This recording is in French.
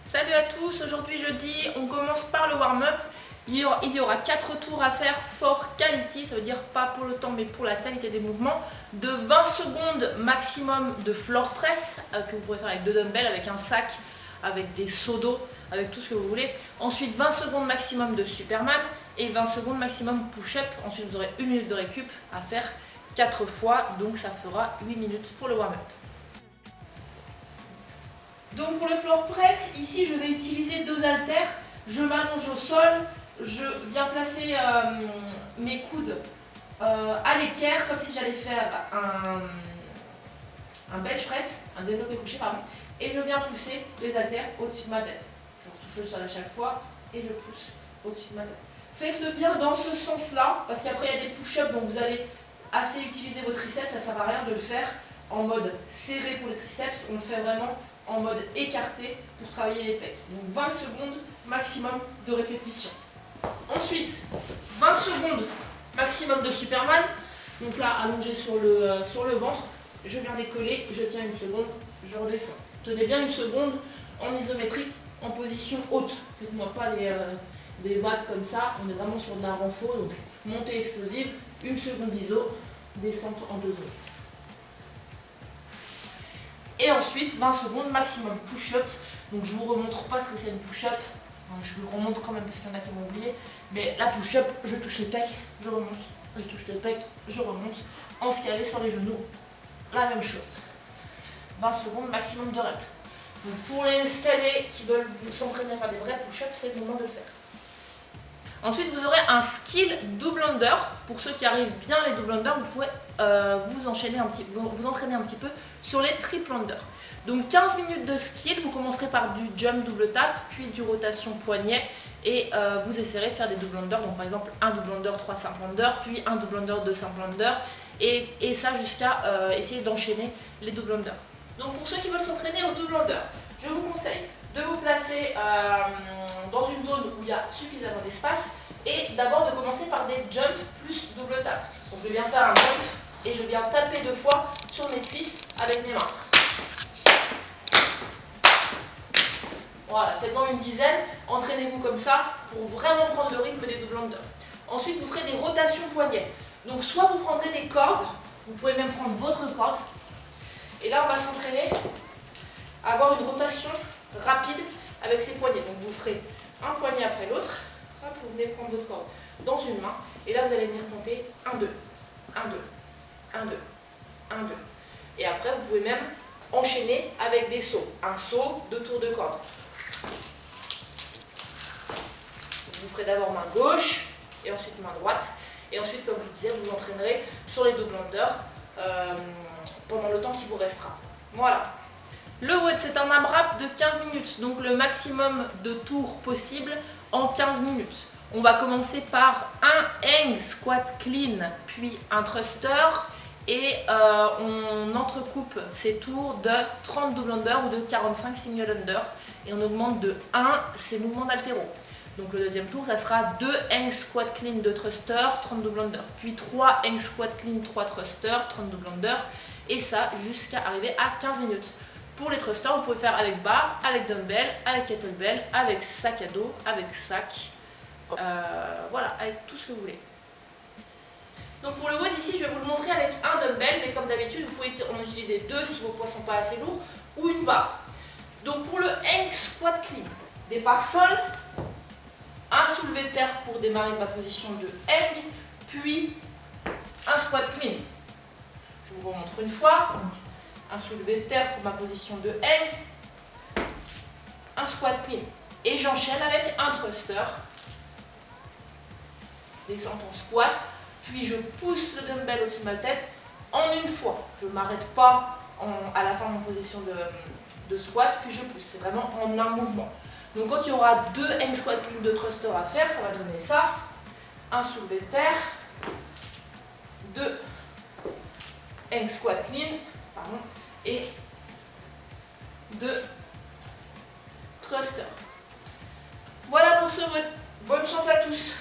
Salut à tous, aujourd'hui jeudi, on commence par le warm-up. Il y aura 4 tours à faire for quality, ça veut dire pas pour le temps mais pour la qualité des mouvements, de 20 secondes maximum de floor press, que vous pouvez faire avec 2 dumbbells, avec un sac, avec des seaux d'eau, avec tout ce que vous voulez. Ensuite 20 secondes maximum de Superman et 20 secondes maximum push-up. Ensuite vous aurez 1 minute de récup à faire 4 fois, donc ça fera 8 minutes pour le warm-up. Donc pour le floor press, ici je vais utiliser 2 haltères. Je m'allonge au sol, je viens placer mes coudes à l'équerre comme si j'allais faire un bench press, un développé couché, pardon, et je viens pousser les haltères au-dessus de ma tête. Je retouche le sol à chaque fois et je pousse au-dessus de ma tête. Faites-le bien dans ce sens-là, parce qu'après il y a des push-ups dont vous allez assez utiliser vos triceps, ça ne sert à rien de le faire en mode serré pour les triceps, on le fait vraiment en mode écarté pour travailler les pecs. Donc 20 secondes maximum de répétition. Ensuite, 20 secondes maximum de Superman. Donc là, allongé sur le ventre, je viens décoller, je tiens 1 seconde, je redescends. Tenez bien 1 seconde en isométrique, en position haute. Faites-moi pas des vagues comme ça, on est vraiment sur de la renfort, donc montée explosive, 1 seconde d'iso, descente en 2 secondes. Et ensuite, 20 secondes maximum push-up. Donc je ne vous remontre pas ce que c'est une push-up. Je vous le remontre quand même parce qu'il y en a qui m'ont oublié. Mais la push-up, je touche les pecs, je remonte. Je touche les pecs, je remonte. En escalier sur les genoux, la même chose. 20 secondes maximum de reps. Donc pour les escaliers qui veulent s'entraîner à faire des vrais push-ups, c'est le moment de le faire. Ensuite, vous aurez un skill double under. Pour ceux qui arrivent bien les double under, vous pouvez vous entraîner un petit peu sur les triple under. Donc 15 minutes de skill, vous commencerez par du jump double tap, puis du rotation poignet, et vous essayerez de faire des double under. Donc par exemple un double under 3 simple under, puis un double under 2 simple under, et ça jusqu'à essayer d'enchaîner les double under. Donc pour ceux qui veulent s'entraîner au double under, je vous conseille de vous placer dans une zone où il y a suffisamment d'espace et d'abord de commencer par des jumps plus double tap. Donc je viens faire un jump et je viens taper 2 fois sur mes cuisses avec mes mains. Voilà, faites-en une dizaine, entraînez-vous comme ça pour vraiment prendre le rythme des double under. Ensuite vous ferez des rotations poignets. Donc soit vous prendrez des cordes, vous pouvez même prendre votre corde, et là on va s'entraîner à avoir une rotation rapide avec ces poignets. Donc vous ferez un poignet après l'autre, vous venez prendre votre corde dans une main, et là vous allez venir compter 1, 2, 1, 2, 1, 2, 1, 2. Et après vous pouvez même enchaîner avec des sauts. Un saut, 2 tours de corde. Vous ferez d'abord main gauche, et ensuite main droite. Et ensuite, comme je vous disais, vous entraînerez sur les double under pendant le temps qui vous restera. Voilà. Le WOD, c'est un AMRAP de 15 minutes, donc le maximum de tours possible en 15 minutes. On va commencer par un hang squat clean, puis un thruster, et on entrecoupe ces tours de 30 double under ou de 45 single under, et on augmente de 1 ces mouvements d'haltéro. Donc le deuxième tour, ça sera 2 hang squat clean, 2 thruster, 30 double under, puis 3 hang squat clean, 3 thruster, 30 double under, et ça jusqu'à arriver à 15 minutes. Pour les thrusters, vous pouvez faire avec barre, avec dumbbell, avec kettlebell, avec sac à dos, avec sac, voilà, avec tout ce que vous voulez. Donc pour le WOD ici, je vais vous le montrer avec un dumbbell, mais comme d'habitude, vous pouvez en utiliser 2 si vos poids ne sont pas assez lourds, ou une barre. Donc pour le hang squat clean, départ sol, un soulevé de terre pour démarrer ma position de hang, puis un squat clean. Je vous remontre une fois. Un soulevé de terre pour ma position de hang, un squat clean. Et j'enchaîne avec un thruster, descente en squat, puis je pousse le dumbbell au-dessus de ma tête en une fois. Je ne m'arrête pas à la fin de mon position de squat, puis je pousse. C'est vraiment en un mouvement. Donc quand il y aura 2 hang squat clean de thruster à faire, ça va donner ça. Un soulevé de terre, 2 hang squat clean, pardon, et 2 thrusters. Voilà pour ce WOD. Bonne chance à tous.